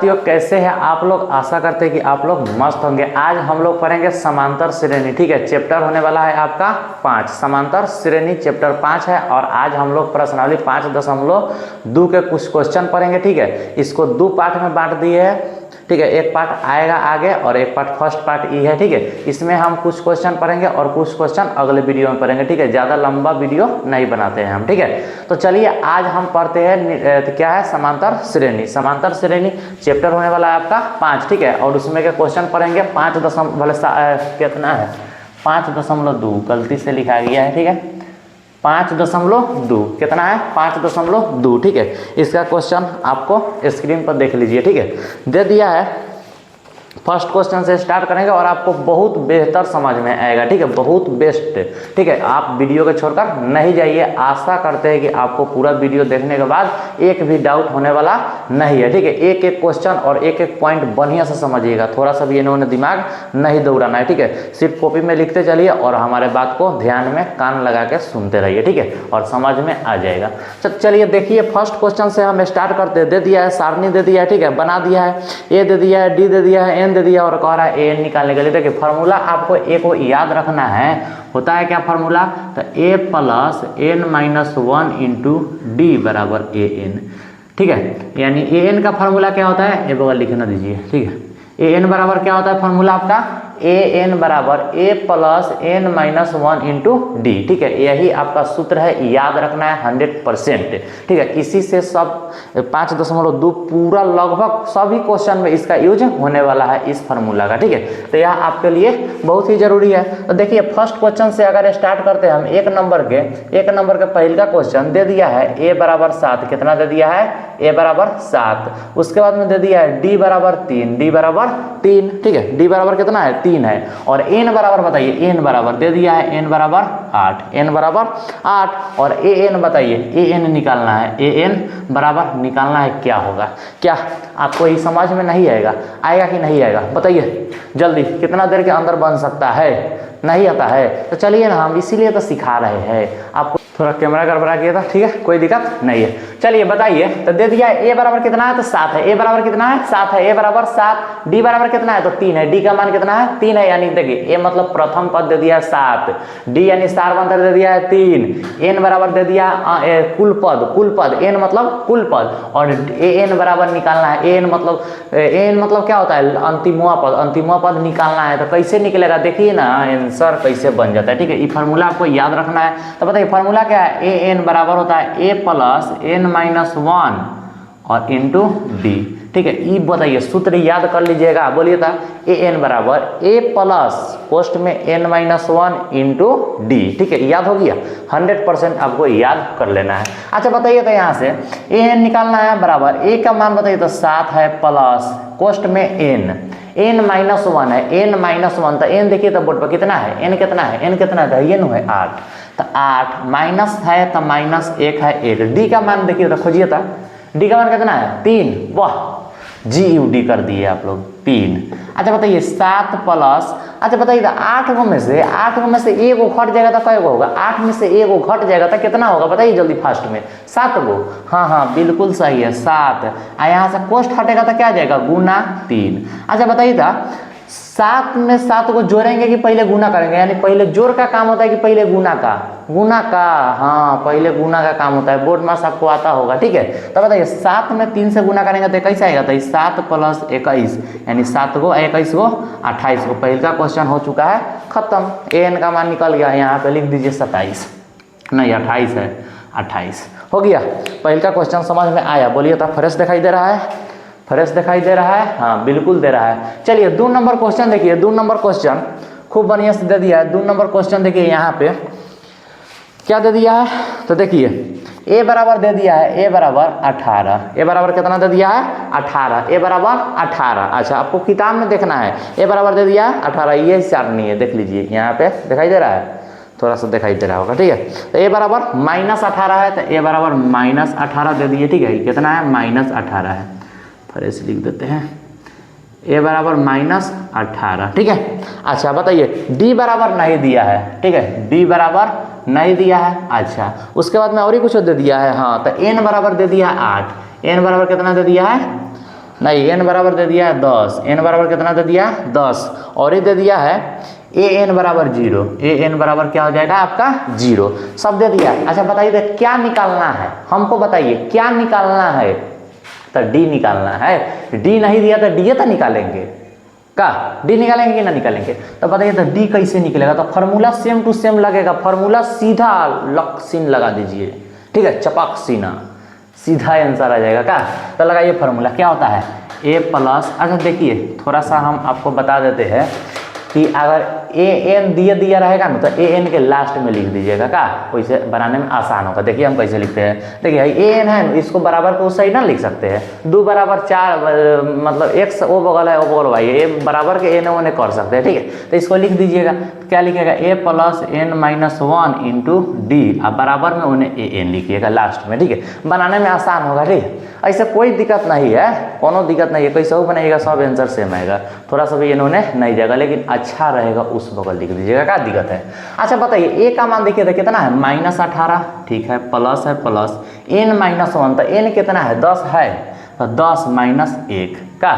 साथियों, कैसे हैं आप लोग? आशा करते हैं कि आप लोग मस्त होंगे। आज हम लोग पढ़ेंगे समांतर श्रेणी। ठीक है, चैप्टर होने वाला है आपका 5, समांतर श्रेणी चैप्टर 5 है। और आज हम लोग प्रश्नावली 5.2 के कुछ क्वेश्चन पढ़ेंगे। ठीक है, इसको 2 पार्ट में बांट दिए है। ठीक है, एक पार्ट आएगा आगे और एक पार्ट फर्स्ट पार्ट ये है। ठीक है, इसमें हम कुछ क्वेश्चन पढ़ेंगे और कुछ क्वेश्चन अगले वीडियो में पढ़ेंगे। ठीक है, ज़्यादा लंबा वीडियो नहीं बनाते हैं हम। ठीक है, तो चलिए आज हम पढ़ते हैं क्या है, समांतर श्रेणी। समांतर श्रेणी चैप्टर होने वाला है आपका 5। ठीक है, और उसमें के क्वेश्चन पढ़ेंगे 5 कितना है 5.2, गलती से लिखा गया है। ठीक है, 5.2 कितना है 5.2। ठीक है, इसका क्वेश्चन आपको स्क्रीन पर देख लीजिए। ठीक है, दे दिया है। फर्स्ट क्वेश्चन से स्टार्ट करेंगे और आपको बहुत बेहतर समझ में आएगा। ठीक है, बहुत बेस्ट। ठीक है, आप वीडियो को छोड़कर नहीं जाइए। आशा करते हैं कि आपको पूरा वीडियो देखने के बाद एक भी डाउट होने वाला नहीं है। ठीक है, एक एक क्वेश्चन और एक एक पॉइंट बढ़िया से समझिएगा। थोड़ा सा भी इन्होंने दिमाग नहीं दौड़ाना है। ठीक है, सिर्फ कॉपी में लिखते चलिए और हमारे बात को ध्यान में कान लगा के सुनते रहिए। ठीक है, और समझ में आ जाएगा। चलिए देखिए, फर्स्ट क्वेश्चन से हम स्टार्ट करते हैं। दे दिया है, सारणी दे दिया है। ठीक है, बना दिया है। ए दे दिया है, डी दे दिया है, एन दे दिया और कह रहा है एन निकालने के लिए। देखिए फार्मूला आपको एक को याद रखना है। होता है क्या फार्मूला? तो A plus N minus 1 into D बराबर ए एन। ठीक है, यानी ए एन का फार्मूला क्या होता है, ये बगल लिखना दीजिए। ठीक है, ए एन बराबर क्या होता है फार्मूला आपका? ए एन बराबर A plus N minus 1 into D. ठीक है, यही आपका सूत्र है, याद रखना है 100%। ठीक है, इसी से सब 5.2 पूरा लगभग सभी क्वेश्चन में इसका यूज होने वाला है, इस फार्मूला का। ठीक है, तो यह आपके लिए बहुत ही जरूरी है। तो देखिए फर्स्ट क्वेश्चन से अगर स्टार्ट करते हैं हम, एक नंबर के पहला क्वेश्चन दे दिया है ए बराबर 7। कितना दे दिया है? ए बराबर 7। उसके बाद में दे दिया है डी बराबर 3। डी बराबर 3। ठीक है, डी बराबर कितना है? 3 है। और एन बराबर बताइए, एन बराबर दे दिया है एन बराबर 8। एन बराबर 8 और ए एन बताइए, ए एन निकालना है। ए एन बराबर निकालना है, क्या होगा? क्या आपको ये समझ में नहीं आएगा? आएगा कि नहीं आएगा बताइए जल्दी। कितना देर के अंदर बन सकता है? नहीं आता है? तो चलिए ना, हम इसीलिए तो सिखा रहे हैं आपको। थोड़ा कैमरा गड़बड़ा किया था। ठीक है, कोई दिक्कत नहीं है। चलिए बताइए, तो दे दिया है ए बराबर कितना है? तो 7 है। ए बराबर कितना है? 7 है। ए बराबर 7। डी बराबर कितना है? तो 3 है। डी का मान कितना है? 3 है। यानी देखिए ए मतलब प्रथम पद दे दिया है 7, डी यानी स्टार मंत्र दे दिया है 3, एन बराबर दे दिया कुल पद, एन मतलब कुल पद, और ए एन बराबर निकालना है। एन मतलब क्या होता है? अंतिमवा पद निकालना है। तो कैसे निकलेगा देखिए ना, आंसर कैसे बन जाता है। ठीक है, ये फार्मूला आपको याद रखना है। तो बताइए फार्मूला क्या है? ए एन बराबर होता है ए प्लस एन माइनस 1 और इंटू डी। ठीक है, ये बताइए सूत्र याद कर लीजिएगा। बोलिए था ए एन बराबर ए प्लस पोस्ट में एन माइनस 1 इंटू डी। ठीक है, याद हो गया? 100% आपको याद कर लेना है। अच्छा बताइए, तो यहाँ से ए एन निकालना है बराबर ए का मान बताइए तो 7 है प्लस पोस्ट में एन माइनस 1 है। एन माइनस 1 तो एन देखिए तो बोर्ड पर कितना है? एन कितना है? एन कितना है? ये है 8। तो 8 माइनस है तो माइनस 1 है 8। डी का मान देखिए तो खोजिए था। डी का मान कितना है? 3। वाह, जी यू डी कर दिए आप लोग 3। अच्छा बताइए 7 प्लस, अच्छा बताइए 8 में से एगो घट जाएगा तो कई गो होगा? 8 में से एगो घट जाएगा तो कितना होगा बताइए जल्दी फास्ट में? 7 गो। हाँ बिल्कुल सही है, 7। यहाँ से कोष्ठ हटेगा तो क्या आ जाएगा? गुना 3। अच्छा बताइए था 7 में 7 को जोड़ेंगे कि पहले गुना करेंगे? यानी पहले जोड़ का काम होता है कि पहले गुना का? हाँ, पहले गुना का काम होता है। बोर्ड मास आपको आता होगा। ठीक है, तो बताइए 7 में 3 से गुना करेंगे तो कैसे आएगा? तो 7 प्लस 21 यानी 7 गो 21 गो 28 गो। पहला क्वेश्चन हो चुका है खत्म। एन का मान निकल गया। यहाँ पे लिख दीजिए 27, नहीं 28 है, 28 हो गया। पहला क्वेश्चन समझ में आया? बोलिए तो फ्रेश दिखाई दे रहा है? फ्रेश दिखाई दे रहा है? हाँ बिल्कुल दे रहा है। चलिए 2 नंबर क्वेश्चन देखिए। 2 नंबर क्वेश्चन खूब बढ़िया से दे दिया है। 2 नंबर क्वेश्चन देखिए, यहाँ पे क्या दे दिया है? तो देखिए ए बराबर दे दिया है ए बराबर 18। ए बराबर कितना दे दिया है? 18। ए बराबर 18। अच्छा आपको किताब में देखना है। ए बराबर दे दिया है 18। ये सारणी है, देख लीजिए यहाँ पे दिखाई दे रहा है, थोड़ा सा दिखाई दे रहा होगा। ठीक है, तो ए बराबर -18 है, तो ए बराबर -18 दे दिए। ठीक है, कितना है? -18 है। फ्रेश लिख देते हैं, ए बराबर -18। ठीक है, अच्छा बताइए डी बराबर नहीं दिया है। ठीक है, डी बराबर नहीं दिया है। अच्छा उसके बाद में और ही कुछ दे दिया है। हाँ, तो एन बराबर दे दिया है 8। एन बराबर कितना दे दिया है? नहीं, n बराबर दे दिया है 10, n बराबर कितना दे दिया 10, और ये दे दिया है an बराबर 0, an बराबर क्या हो जाएगा आपका 0, सब दे दिया। अच्छा बताइए क्या निकालना है, हमको बताइए क्या निकालना है, तो d निकालना है। d नहीं दिया तो d तो निकालेंगे का, d निकालेंगे कि ना निकालेंगे, तो बताइए तो d कैसे निकलेगा, तो फार्मूला सेम टू सेम लगेगा, फार्मूला सीधा लक्षिन लगा दीजिए, ठीक है, चपक सीना, सीधा आंसर आ जाएगा का। तो लगाइए फार्मूला क्या होता है a प्लस, अच्छा देखिए थोड़ा सा हम आपको बता देते हैं कि अगर an दिया रहेगा ना तो an के लास्ट में लिख दीजिएगा का, वैसे बनाने में आसान होगा। देखिए हम कैसे लिखते हैं, देखिए an है इसको बराबर को उस साइड ना लिख सकते हैं, 2 बराबर 4 मतलब x वो बगल है वो बगल भाई, a बराबर के n ओने कर सकते हैं, ठीक है। तो इसको लिख दीजिएगा, क्या लिखिएगा a plus n minus 1 into D, अब बराबर में उन्हें an लिखिएगा लास्ट में, ठीक है, बनाने में आसान होगा, ठीक है। ऐसे कोई दिक्कत नहीं है, कोनो दिक्कत नहीं है, कैसे हो बनाइएगा सब आंसर सेम आएगा, थोड़ा सा भी इन्होंने नहीं जाएगा, लेकिन अच्छा रहेगा उस बगल लिख दीजिएगा, क्या दिक्कत है। अच्छा बताइए a का मान देखिए तो कितना है -18, ठीक है, प्लस है प्लस n माइनस 1, तो n कितना है 10 है, तो 10 माइनस 1 का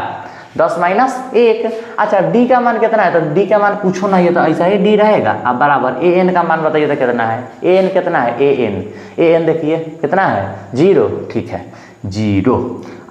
10 माइनस 1। अच्छा d का मान कितना है, तो d का मान कुछ नहीं है तो ऐसा ही d रहेगा। अब बराबर an का मान बताइए तो कितना है, an कितना है, an देखिए कितना है 0, ठीक है 0।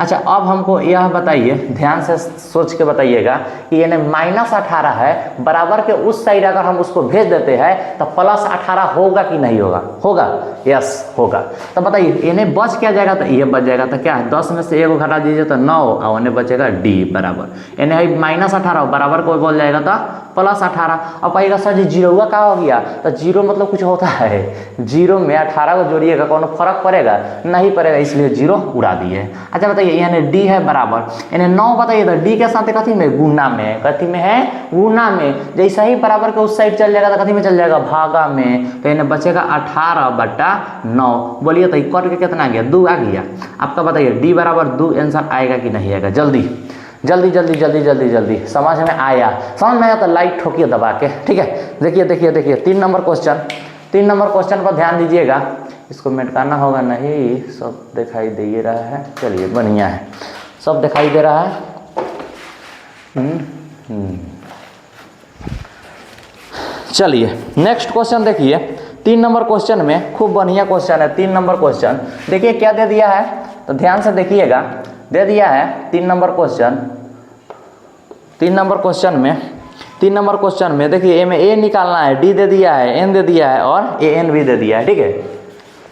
अच्छा अब हमको यह बताइए, ध्यान से सोच के बताइएगा कि यानी -18 है, बराबर के उस साइड अगर हम उसको भेज देते हैं तो +18 होगा कि नहीं होगा, होगा, यस होगा। तो बताइए इन्हें बच क्या जाएगा, तो ये बच जाएगा, तो क्या है 10 में से 1 घटा दीजिए तो 9, और उन्हें बचेगा d बराबर, इन्हें -18 बराबर को बोल जाएगा तो +18। अब कहिएगा सर जी 0 का हो गया, तो 0 मतलब कुछ होता है, 0 में 18 को जोड़िएगा कौन फर्क पड़ेगा, नहीं पड़ेगा, इसलिए 0 उड़ा दिए। अच्छा बताइए यानी d है बराबर, यानी 9 बताइए तो d के साथ कथी में गुना में, कथी में है गुना में, जैसा ही बराबर के उस साइड चल जाएगा तो कथी में चल जाएगा भागा में, तो यानी बचेगा 18/9। बोलिए तो कट के कितना आ गया 2 आ गया। आपका बताइए d बराबर 2 आंसर आएगा कि नहीं आएगा, जल्दी जल्दी जल्दी जल्दी जल्दी जल्दी, समझ में आया, समझ में आया तो लाइक ठोकिए दबा के, ठीक है। देखिए देखिए देखिए 3 नंबर क्वेश्चन, 3 नंबर क्वेश्चन पर ध्यान दीजिएगा, इसको मिटाना होगा नहीं, सब दिखाई दे रहा है, चलिए बढ़िया है, सब दिखाई दे रहा है। चलिए नेक्स्ट क्वेश्चन देखिए, 3 नंबर क्वेश्चन में खूब बढ़िया क्वेश्चन है। 3 नंबर क्वेश्चन देखिए क्या दे दिया है, तो ध्यान से देखिएगा, दे दिया है 3 नंबर क्वेश्चन, 3 नंबर क्वेश्चन में, 3 नंबर क्वेश्चन में देखिए ए में a निकालना है, d दे दिया है, n दे दिया है और an भी दे दिया है, ठीक है।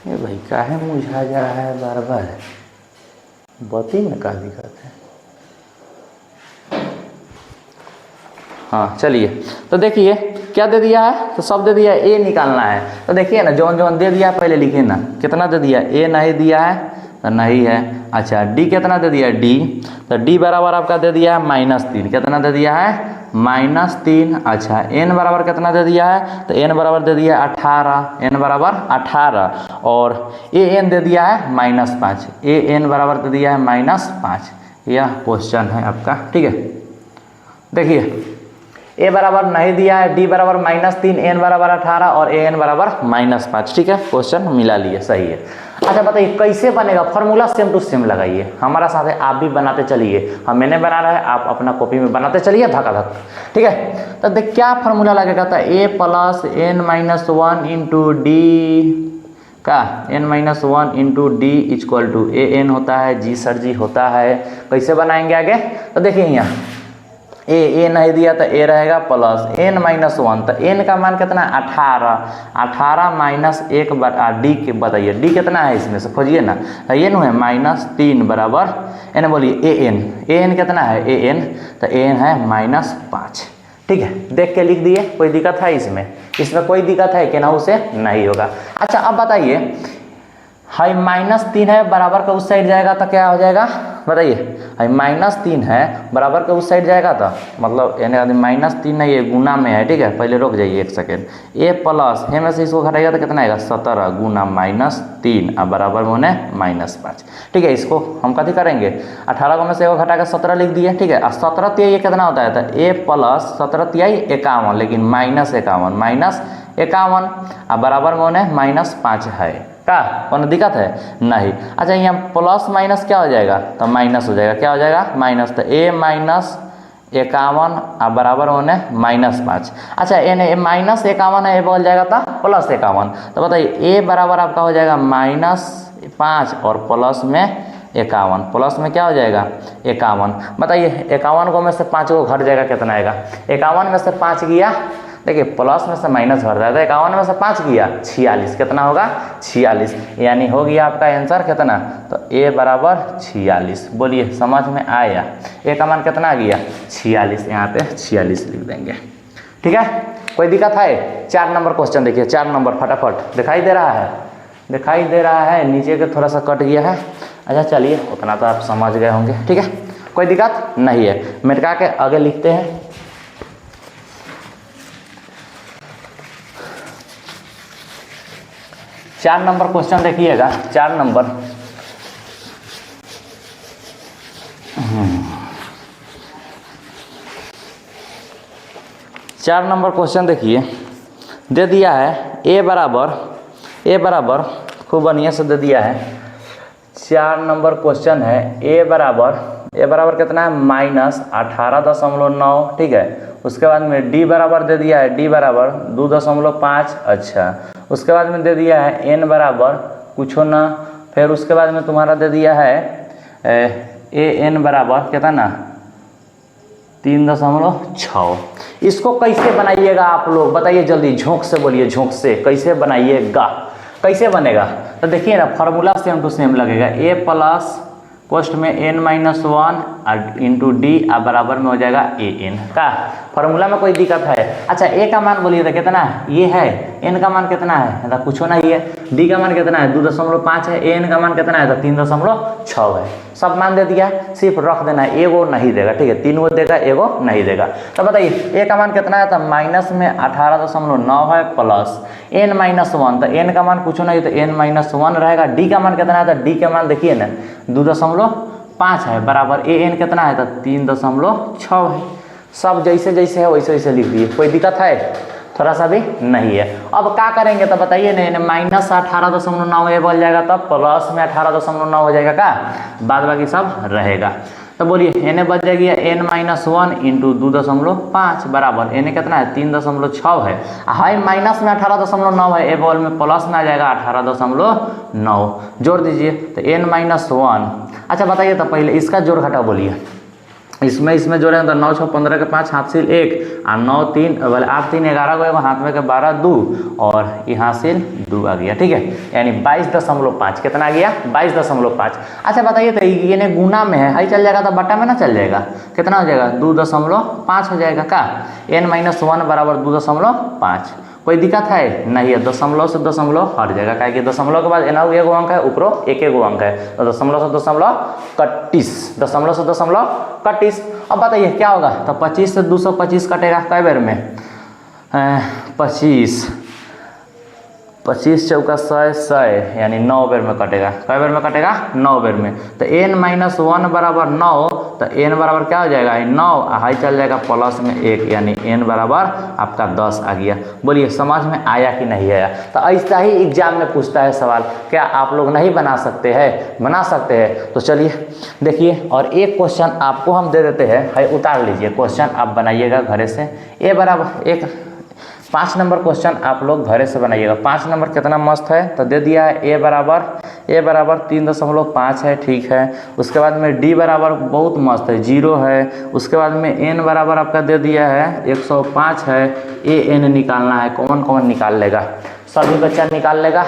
ये भाई काहे मुझा जा रहा है बार बार, बती में का दिक्कत है। हाँ चलिए तो देखिए क्या दे दिया है, तो सब दे दिया है, a निकालना है, तो देखिए ना जौन जौन दे दिया पहले लिखिए ना, कितना दे दिया, a नहीं दिया है तो नहीं है। अच्छा d कितना दे दिया d, तो d बराबर आपका दे दिया है -3, कितना दे दिया है -3। अच्छा n बराबर कितना दे दिया है, तो n बराबर दे दिया है 18, n बराबर 18, और an दे दिया है -5, an बराबर दे दिया है -5। यह क्वेश्चन है आपका, ठीक है। देखिए a बराबर नहीं दिया है, d बराबर -3, n बराबर 18 और an बराबर -5, ठीक है, क्वेश्चन मिला लिए, सही है। अच्छा बताइए कैसे बनेगा, फार्मूला सेम टू सेम लगाइए, हमारा साथ है, आप भी बनाते चलिए, हम मैंने बना रहा है, आप अपना कॉपी में बनाते चलिए धक्का धक, ठीक है। तो देख क्या फार्मूला लगेगा, तो a plus n-1 into D का, n-1 into D equal to an होता है, जी सर जी होता है। कैसे बनाएंगे आगे, तो देखिए यहाँ a नहीं दिया तो a रहेगा प्लस n-1, तो n का मान कितना है 18 माइनस 1 d के बताइए d कितना है, इसमें से खोजिए ना, तो n है -3 बराबर n, बोलिए an कितना है an, तो an है -5, ठीक है। देख के लिख दिए, कोई दिक्कत है इसमें, इसमें कोई दिक्कत है कि ना, उसे नहीं होगा। अच्छा अब बताइए हाई -3 है, बराबर का उस साइड जाएगा तो क्या हो जाएगा बताइए, हाई -3 है बराबर का उस साइड जाएगा तो मतलब यानी -3 नहीं है, गुना में है, ठीक है। पहले रुक जाइए 1 सेकेंड, a प्लस है में से इसको घटाएगा तो कितना आएगा 17 गुना -3 अब बराबर में होने -5, ठीक है। इसको हम कथी करेंगे, 18 को में से 1 घटा के 17 लिख दिए, ठीक है। 17 तिहाई कितना होता है, तो a प्लस 17 तिहाई 51, लेकिन -51 अब बराबर में होने -5 है, का कौन दिक्कत है नहीं। अच्छा यहाँ प्लस माइनस क्या हो जाएगा, तो माइनस हो जाएगा, क्या हो जाएगा माइनस, तो a माइनस 51 अब बराबर होने -5। अच्छा ए माइनस 51 है, ये बदल जाएगा था प्लस 51, तो बताइए a बराबर आपका हो जाएगा -5 और प्लस में 51, प्लस में क्या हो जाएगा 51। बताइए 51 को में से 5 को घट जाएगा, कितना आएगा 51 में से 5 गया, देखिए प्लस में से माइनस घट जाएगा, 51 में से 5 गया 46, कितना होगा 46, यानी हो गया आपका आंसर कितना, तो a बराबर 46। बोलिए समझ में आया, a का मान कितना आ गया 46, यहाँ पे 46 लिख देंगे। ठीक है, कोई दिक्कत है। 4 नंबर क्वेश्चन देखिए, 4 नंबर फटाफट दिखाई दे रहा है, दिखाई दे रहा है, नीचे के थोड़ा सा कट गया है। अच्छा चलिए उतना तो आप समझ गए होंगे, ठीक है कोई दिक्कत नहीं है। मिटका के आगे लिखते हैं। चार नंबर क्वेश्चन देखिएगा, 4 नंबर, चार नंबर क्वेश्चन देखिए, दे दिया है a बराबर खूब बढ़िया से दे दिया है। 4 नंबर क्वेश्चन है a बराबर कितना है -18.9, ठीक है। उसके बाद में d बराबर दे दिया है, d बराबर 2.5, अच्छा। उसके बाद में दे दिया है n बराबर कुछ ना, फिर उसके बाद में तुम्हारा दे दिया है an बराबर कितना ना 3.6। इसको कैसे बनाइएगा आप लोग बताइए जल्दी, झोंक से बोलिए, झोंक से कैसे बनाइएगा, कैसे बनेगा, तो देखिए ना फार्मूला सेम टू सेम लगेगा, a प्लस कोष्ट में n-1 इंटू डी अब बराबर में हो जाएगा an का। फार्मूला में कोई दिक्कत है। अच्छा a का मान बोलिए तो कितना है, ये है, n का मान कितना है मतलब कुछ ना ही है, d का मान कितना है 2.5 है, an का मान कितना है तो 3.6 है। सब मान दे दिया, सिर्फ रख देना है, एगो नहीं देगा, ठीक है 3 गो देगा, एगो नहीं देगा। तो बताइए a का मान कितना है, तो माइनस में 18.9 है प्लस n-1, तो n का मान कुछ नहीं तो n-1 रहेगा। d का मान कितना है, तो d का मान देखिए ना 2.5 है, बराबर an कितना है तो 3.6 है। सब जैसे जैसे है वैसे वैसे लिख दिए, कोई दिक्कत है थोड़ा सा भी नहीं है। अब क्या करेंगे तो बताइए ना, -18.9 ये बोल जाएगा तब प्लस में 18.9 हो जाएगा, का बाद बाकी सब रहेगा। तो बोलिए n बच जाएगी n-1 इंटू 2.5 बराबर n कितना है 3.6 है, हाई माइनस में 18.9 है, ए बॉल में प्लस में आ जाएगा 18.9, जोड़ दीजिए तो n-1। अच्छा बताइए तो पहले इसका जोड़ घटा बोलिए, इसमें जोड़े तो 9 6 15 के 5 हाथ से 1 और 9 3 बोले 8 3 11 को हाथ में के 12 2 और यहाँ से 2 आ गया, ठीक है, यानी 22.5 कितना आ गया 22.5। अच्छा बताइए तो ये गुना में है, हाई चल जाएगा तो बटा में ना चल जाएगा, कितना हो जाएगा 2.5 हो जाएगा, का n-1 बराबर 2.5। कोई दिक्कत है नहीं है, दशमलव से दशमलव हट जाएगा, क्या कि दशमलव के बाद एनाउ एगो अंक है, ऊपरों एक अंक है, तो दशमलव से दशमलव 31, दशमलव से दशमलव 31। अब बताइए क्या होगा, तो 25 से 225 कटेगा कै बेर में 25 25 चौका 100 यानी 9 बेर में कटेगा, कै बेर में कटेगा 9 बेर में। तो n-1 बराबर 9, तो n बराबर क्या हो जाएगा 9, हाई चल जाएगा प्लस में 1 यानी n बराबर आपका 10 आ गया। बोलिए समझ में आया कि नहीं आया। तो ऐसा ही एग्जाम में पूछता है सवाल, क्या आप लोग नहीं बना सकते हैं, बना सकते हैं। तो चलिए देखिए, और एक क्वेश्चन आपको हम दे देते हैं, है उतार लीजिए, क्वेश्चन आप बनाइएगा घरे से। ए बराबर एक 5 नंबर क्वेश्चन आप लोग घरे से बनाइएगा। 5 नंबर कितना मस्त है, तो दे दिया है ए बराबर 3.5 है, ठीक है। उसके बाद में डी बराबर बहुत मस्त है 0 है। उसके बाद में एन बराबर आपका दे दिया है 105 है। ए एन निकालना है, कौन कौन निकाल लेगा, सभी बच्चा निकाल लेगा,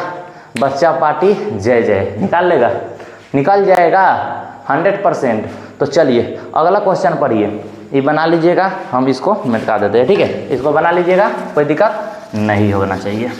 बच्चा पार्टी जय जय निकाल लेगा, निकल जाएगा 100%। तो चलिए अगला क्वेश्चन पढ़िए, ये बना लीजिएगा, हम इसको मिटा देते हैं, ठीक है, इसको बना लीजिएगा, कोई दिक्कत नहीं होना चाहिए।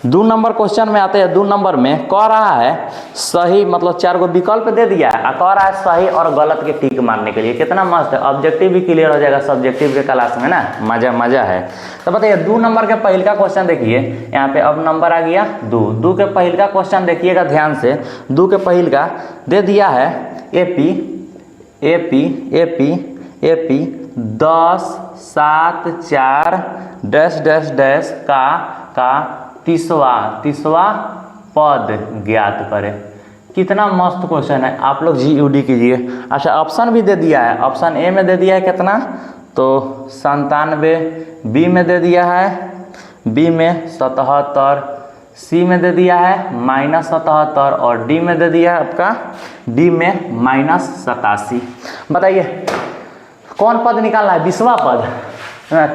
2 नंबर क्वेश्चन में आते हैं। 2 नंबर में कह रहा है सही, मतलब 4 गो विकल्प दे दिया है, कह रहा है सही और गलत के टिक मारने के लिए। कितना मस्त है, ऑब्जेक्टिव भी क्लियर हो जाएगा सब्जेक्टिव के क्लास में ना, मजा है। तो बताइए 2 नंबर के पहले का क्वेश्चन देखिए, यहाँ पे अब नंबर आ गया 2 के पहले का क्वेश्चन देखिएगा ध्यान से। 2 के पहले का दे दिया है एपी 10 7 4 डैश डैश डैश का तीसवा पद ज्ञात करें। कितना मस्त क्वेश्चन है, आप लोग GUD कीजिए। अच्छा ऑप्शन भी दे दिया है, ऑप्शन ए में दे दिया है कितना, तो 97, बी में दे दिया है, बी में 77, सी में दे दिया है -77 और डी में दे दिया है आपका, डी में -87। बताइए कौन पद निकालना है, 20वां पद,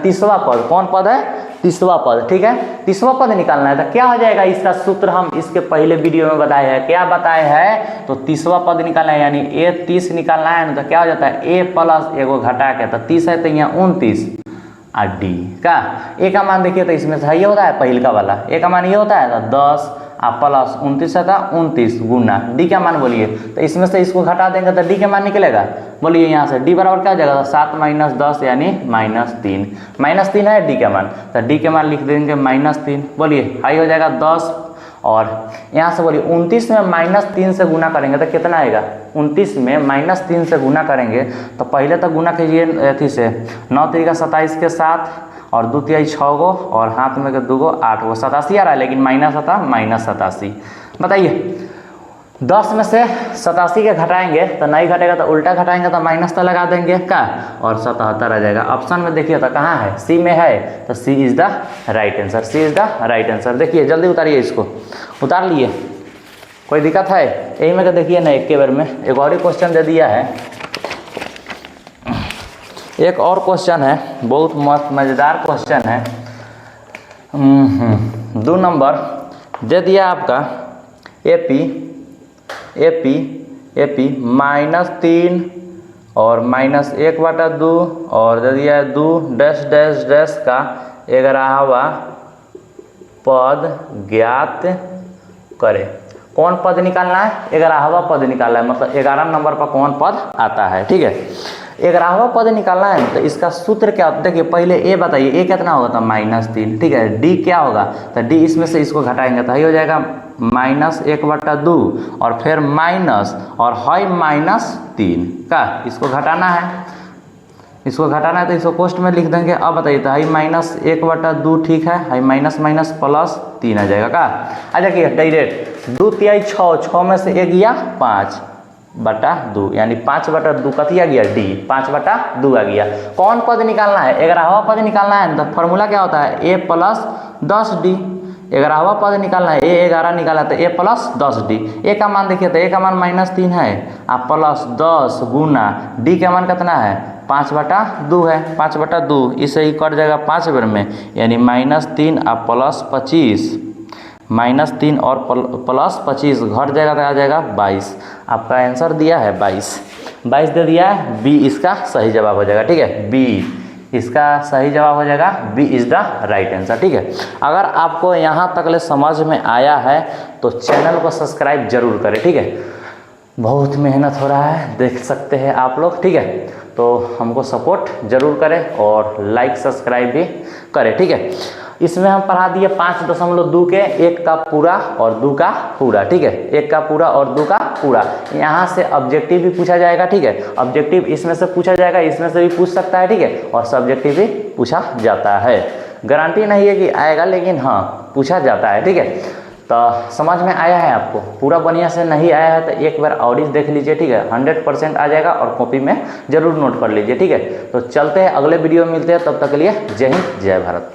30वां पद, कौन पद है, 30वां पद, ठीक है। 30वां पद निकालना है तो क्या हो जाएगा, इसका सूत्र हम इसके पहले वीडियो में बताए हैं, क्या बताए हैं, तो 30वां पद निकालना है, यानी ए 30 निकालना है ना, तो क्या हो जाता है ए प्लस एगो घटा के, तो 30 है तो यहाँ 29 और डी का ए का मान देखिए, तो इसमें से ये होता है पहले का वाला, ए का मान ये होता है तो 10 प्लस 29 है तो 29 गुना डी का मान बोलिए, तो इसमें से इसको घटा देंगे तो डी का मान निकलेगा, बोलिए यहाँ से डी बराबर क्या हो जाएगा, 7 - 10 यानी -3, -3 है डी का मान, तो डी के मान लिख देंगे -3, बोलिए हाई हो जाएगा 10, और यहाँ से बोलिए 29 में -3 से गुना करेंगे तो कितना आएगा, 29 में -3 से गुना करेंगे तो पहले तो गुना कीजिए अथी से, 9 × 27 के साथ और 2 × 6 गो और हाथ में के 2 गो 8 गो, 87 आ रहा है, लेकिन माइनस आता -87। बताइए 10 में से 87 के घटाएंगे तो नहीं घटेगा, तो उल्टा घटाएंगे तो माइनस तो लगा देंगे का, और 77 आ जाएगा। ऑप्शन में देखिए तो कहाँ है, सी में है, तो C is the right answer, C is the right answer. देखिए जल्दी उतारिए, इसको उतार लिए, कोई दिक्कत है, यही में तो देखिए ना, एक के बार में एक और ही क्वेश्चन दे दिया है, एक और क्वेश्चन है, बहुत मस्त मज़ेदार क्वेश्चन है। 2 नंबर दे दिया आपका AP -3 और -1/2 और दे दिया है 2 डैश डैश डैश का 11वां पद ज्ञात करें। कौन पद निकालना है, 11वां पद निकालना है, मतलब 11 नंबर पर कौन पद आता है, ठीक है। 11वां पद निकालना है तो इसका सूत्र क्या होता है, देखिए पहले ए बताइए, ए कितना होगा, तो -3, ठीक है। डी क्या होगा, तो डी इसमें से इसको घटाएंगे तो ये हो जाएगा -1/2 और फिर माइनस और है -3 का, इसको घटाना है, इसको घटाना है तो इसको पोस्ट में लिख देंगे। अब बताइए तो हाई -1/2 ठीक है, हाई माइनस माइनस प्लस 3 आ जाएगा का, आ जाइए डायरेक्ट 2 × 6, 6 में से 1 गया 5/2 यानी 5/2 कथी आ गया, डी 5/2 आ गया। कौन पद निकालना है, 11वां पद निकालना है, तो फॉर्मूला क्या होता है, a + 10d। 11वां पद निकालना है, a 11 निकालना है तो a + 10d। a का मान देखिए तो a का मान -3 है, आप प्लस 10 गुना d का मान कितना है, 5/2 है, 5/2 इसे ही कट जाएगा 5 बार में, यानी -3 और +25, -3 और +25 घट जाएगा तो आ जाएगा 22। आपका आंसर दिया है 22 दे दिया है, बी इसका सही जवाब हो जाएगा, ठीक है, बी इसका सही जवाब हो जाएगा, B is the right answer, ठीक है। अगर आपको यहाँ तक ले समझ में आया है तो चैनल को सब्सक्राइब जरूर करें, ठीक है। बहुत मेहनत हो रहा है, देख सकते हैं आप लोग, ठीक है, तो हमको सपोर्ट जरूर करें और लाइक सब्सक्राइब भी करें, ठीक है। इसमें हम पढ़ा दिए 5.2 के 1 का पूरा और 2 का पूरा, ठीक है, 1 का पूरा और 2 का पूरा। यहाँ से ऑब्जेक्टिव भी पूछा जाएगा, ठीक है, ऑब्जेक्टिव इसमें से पूछा जाएगा, इसमें से भी पूछ सकता है, ठीक है, और सब्जेक्टिव भी पूछा जाता है। गारंटी नहीं है कि आएगा, लेकिन हाँ पूछा जाता है, ठीक है। तो समझ में आया है आपको, पूरा बढ़िया से नहीं आया है तो एक बार ऑडियो देख लीजिए, ठीक है, 100% आ जाएगा और कॉपी में जरूर नोट कर लीजिए, ठीक है। तो चलते हैं, अगले वीडियो में मिलते हैं, तब तक के लिए जय हिंद जय भारत।